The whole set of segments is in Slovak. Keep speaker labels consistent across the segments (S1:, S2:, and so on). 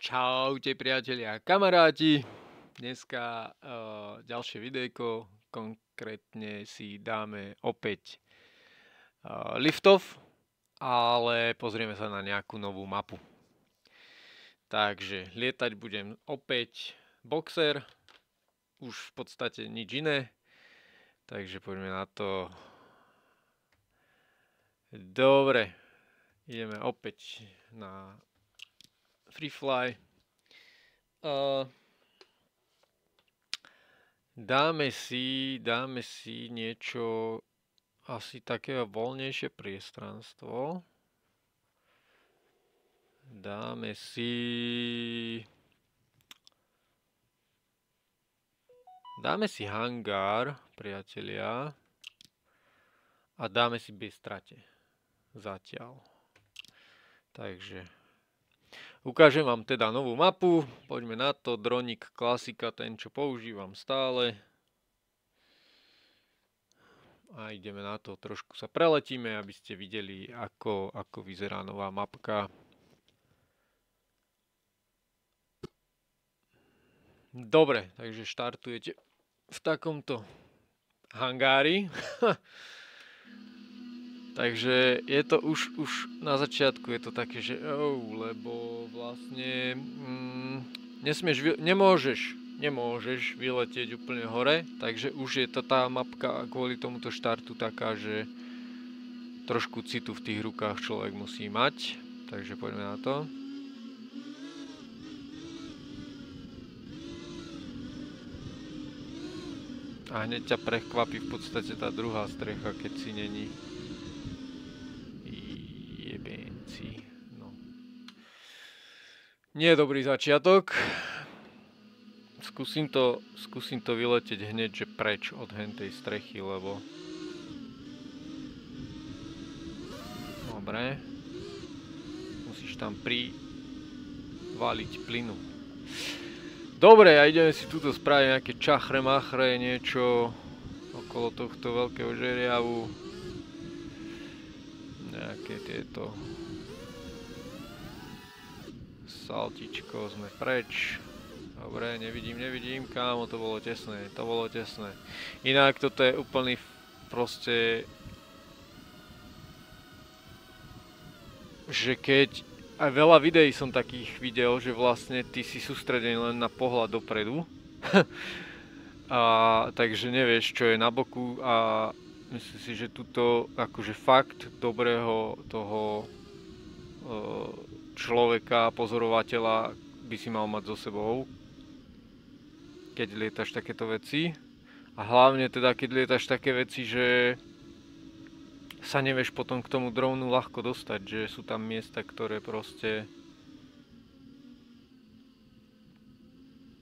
S1: Čaute priatelia, kamaráti. Dneska ďalšie videjko, konkrétne si dáme opäť liftov, ale pozrieme sa na nejakú novú mapu. Takže lietať budem opäť Boxer, už v podstate nič iné, takže poďme na to. Dobre, ideme opäť na Freefly. Dáme si niečo asi také voľnejšie priestranstvo. Dáme si hangár, priatelia. A dáme si bez strate. Zatiaľ. Takže ukážem vám teda novú mapu, poďme na to, dronik klasika, ten čo používam stále. A ideme na to, trošku sa preletíme, aby ste videli, ako vyzerá nová mapka. Dobre, takže štartujete v takomto hangári. Takže je to už na začiatku je to také, že lebo vlastne nemôžeš vyletieť úplne hore, takže už je to tá mapka kvôli tomuto štartu taká, že trošku citu v tých rukách človek musí mať, takže poďme na to. A hneď ťa prekvapí v podstate tá druhá strecha, keď si není. No. Nie je dobrý začiatok. Skúsim to vyletieť hneď, že preč od hentej strechy, lebo... Dobre. Musíš tam privaliť plynu. Dobre, a ideme si tuto spraviť nejaké čachre-machre, niečo okolo tohto veľkého žeriavu. Nejaké tieto... Saltičko, sme preč. Dobre, nevidím, kámo, to bolo tesné. Inak toto je úplný proste... Že keď... Aj veľa videí som takých videl, že vlastne ty si sústredený len na pohľad dopredu. Takže nevieš, čo je na boku a myslím si, že tuto akože fakt dobrého toho človeka, pozorovateľa by si mal mať so sebou, keď lietaš takéto veci. A hlavne teda, keď lietaš také veci, že sa nevieš potom k tomu dronu ľahko dostať, že sú tam miesta, ktoré proste...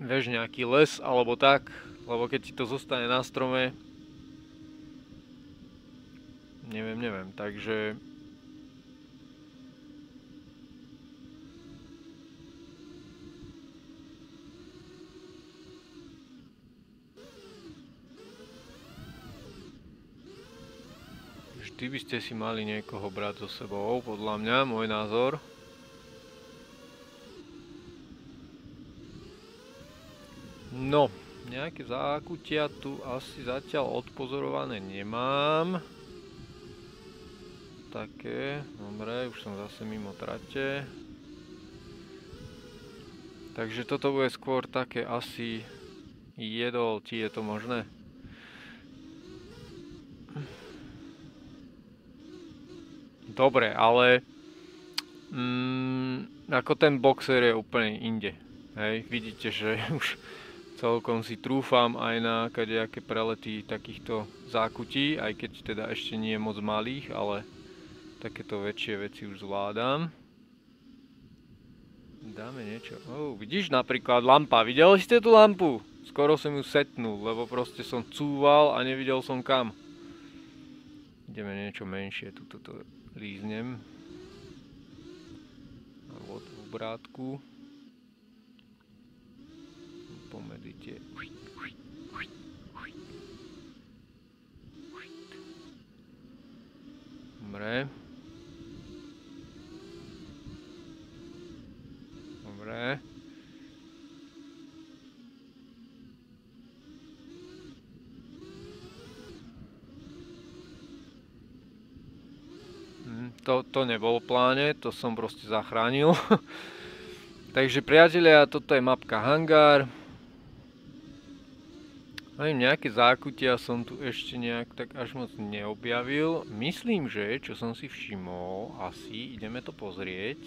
S1: Vieš, nejaký les alebo tak, lebo keď ti to zostane na strome... Neviem, takže... Vždy by ste si mali niekoho brať so sebou, podľa mňa, môj názor. No, nejaké zákutia tu asi zatiaľ odpozorované nemám. Také, dobre, už som zase mimo trate. Takže toto bude skôr také asi jedol, ti je to možné? Dobre, ale ako ten Boxer je úplne inde. Hej, vidíte, že už celkom si trúfam aj na kadejaké prelety takýchto zákutí, aj keď teda ešte nie moc malých, ale takéto väčšie veci už zvládam. Dáme niečo. Vidíš napríklad lampa, videli ste tú lampu? Skoro som ju setnul, lebo proste som cúval a nevidel som kam. Ideme niečo menšie, tuto to líznem. Alebo v obrátku. Pomedzi tie. Dobre. Dobre. to nebol v pláne, to som proste zachránil. Takže priatelia, toto je mapka Hangár. Neviem, nejaké zákutia som tu ešte nejak tak až moc neobjavil. Myslím, že, čo som si všimol, asi, ideme to pozrieť.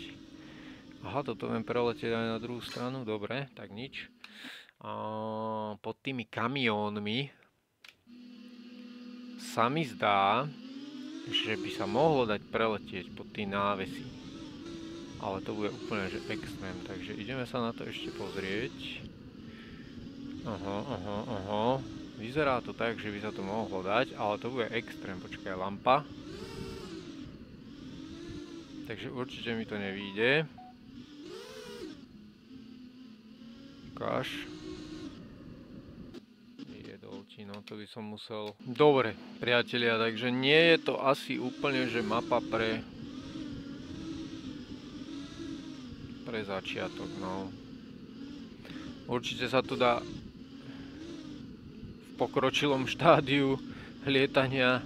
S1: Aha, toto viem preletieť aj na druhú stranu, dobre, tak nič. Pod tými kamiónmi sa mi zdá, že by sa mohlo dať preletieť pod tie návesy. Ale to bude úplne že extrém, takže ideme sa na to ešte pozrieť. Aha. Vyzerá to tak, že by sa to mohlo dať, ale to bude extrém. Počkaj, lampa. Takže určite mi to nevíde. Ukáž. No to by som musel... Dobre, priatelia, takže nie je to asi úplne, že mapa pre začiatok, no. Určite sa to dá v pokročilom štádiu lietania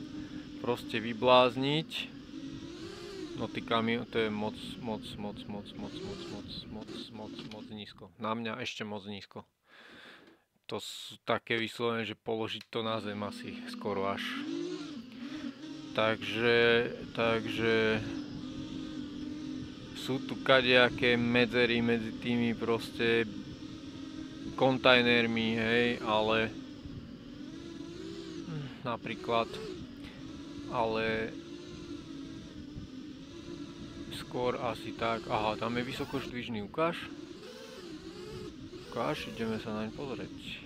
S1: proste vyblázniť. No ty kamión, to je moc nízko. Na mňa ešte moc nízko. To sú také vyslovene, že položiť to na zem asi skoro až. Takže sú tu kadejaké medzery medzi tými proste kontajnermi, hej, ale napríklad, ale skôr asi tak, aha, tam je vysokoštvižný, ukáž, ideme sa naň pozrieť.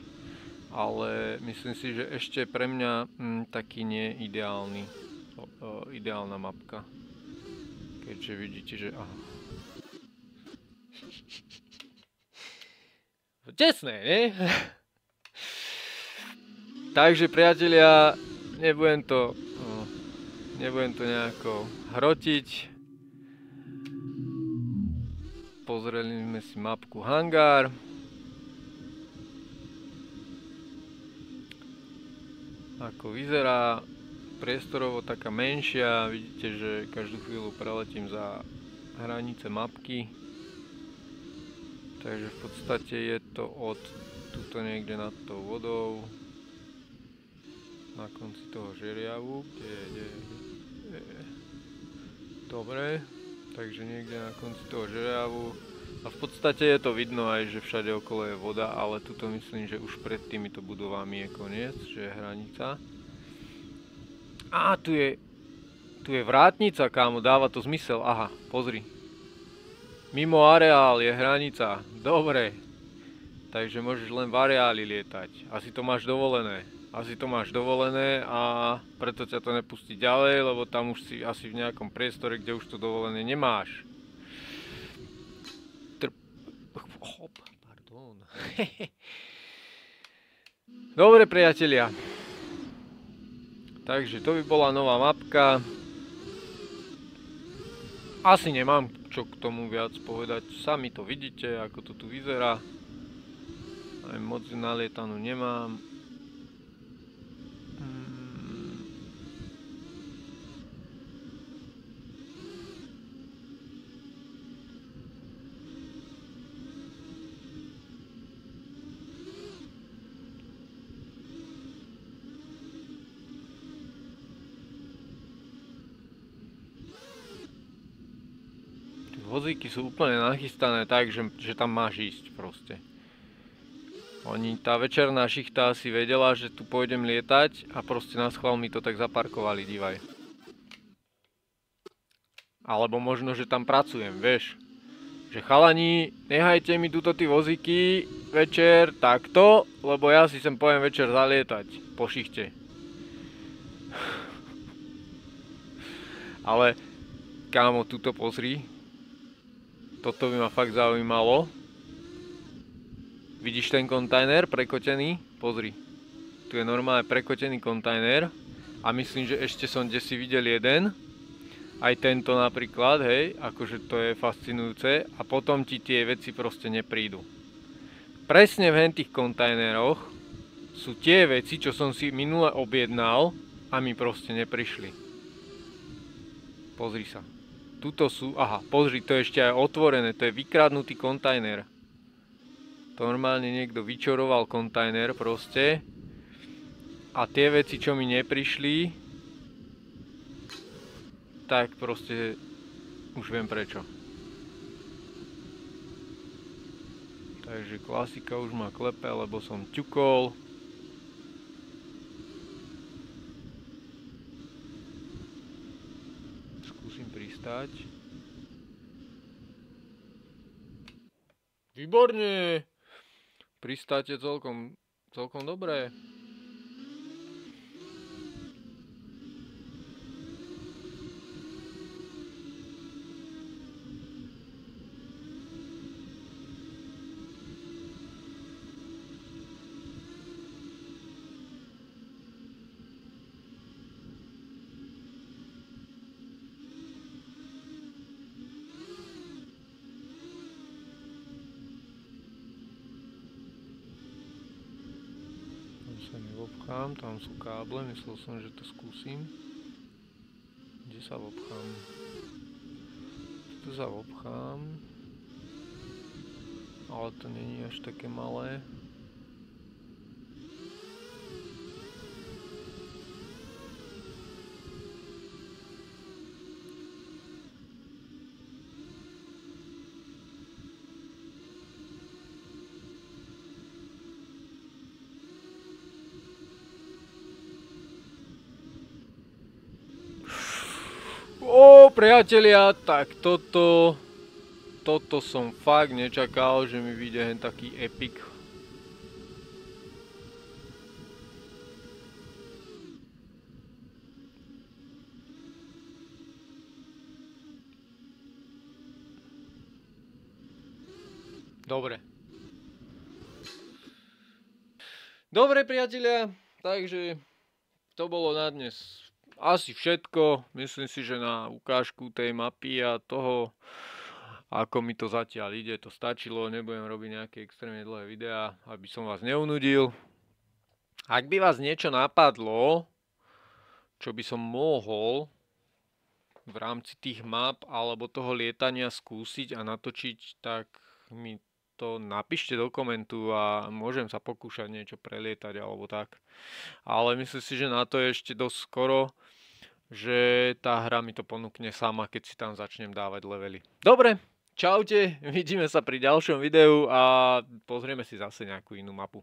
S1: Ale myslím si, že ešte pre mňa taký nie ideálny, ideálna mapka. Keďže vidíte, že aha. Tesné, nie? Takže priatelia, nebudem to nejako hrotiť. Pozreli sme si mapku Hangár. Ako vyzerá, priestorovo taká menšia, vidíte, že každú chvíľu preletím za hranice mapky. Takže v podstate je to od tuto niekde nad tou vodou, na konci toho žeriavu, kde je. Dobre, takže niekde na konci toho žeriavu. A v podstate je to vidno aj, že všade okolo je voda, ale tuto myslím, že už pred týmito budovami je koniec, že je hranica. Á, tu je vrátnica, kámo, dáva to zmysel, aha, pozri. Mimo areál je hranica, dobre. Takže môžeš len v areáli lietať, asi to máš dovolené. A preto ťa to nepustí ďalej, lebo tam už si asi v nejakom priestore, kde už to dovolené nemáš. Pardon. Dobre, priatelia. Takže to by bola nová mapka. Asi nemám čo k tomu viac povedať. Sami to vidíte, ako to tu vyzerá. Aj moc nalietanú nemám. Vozíky sú úplne nachystané tak, že tam máš ísť proste. Tá večerná šichta si vedela, že tu pôjdem lietať a proste na schvál mi to tak zaparkovali, dívaj. Alebo možno, že tam pracujem, vieš. Že chalani, nehajte mi tuto tí vozíky večer takto, lebo ja si sem pojem večer zalietať po šichte. Ale, kámo, tuto pozri. Toto by ma fakt zaujímalo. Vidíš ten kontajner prekotený? Pozri. Tu je normálne prekotený kontajner. A myslím, že ešte som kdesi videl jeden. Aj tento napríklad, hej. Akože to je fascinujúce. A potom ti tie veci proste neprídu. Presne v tých kontajneroch sú tie veci, čo som si minule objednal a mi proste neprišli. Pozri sa. tuto sú, aha, pozri, to je ešte aj otvorené, to je vykradnutý kontajner. To normálne niekto vyčoroval kontajner proste. A tie veci, čo mi neprišli, tak proste už viem prečo. Takže klasika už ma klepe, lebo som ťukol. Skúsim pristáť. Výborne! Pristáte celkom dobré. Sa nevobchám, tam sú káble, myslel som, že to skúsim. Kde sa vobchám? Tu sa vobchám. Ale to není až také malé. Priatelia, tak toto som fakt nečakal, že mi vyjde hen taký epic. Dobre priatelia, takže to bolo na dnes asi všetko. Myslím si, že na ukážku tej mapy a toho, ako mi to zatiaľ ide, to stačilo. Nebudem robiť nejaké extrémne dlhé videá, aby som vás neunudil. Ak by vás niečo napadlo, čo by som mohol v rámci tých map alebo toho lietania skúsiť a natočiť, tak mi to napíšte do komentu a môžem sa pokúšať niečo prelietať alebo tak. Ale myslím si, že na to je ešte dosť skoro, že tá hra mi to ponúkne sama, keď si tam začnem dávať levely. Dobre, čaute, vidíme sa pri ďalšom videu a pozrieme si zase nejakú inú mapu.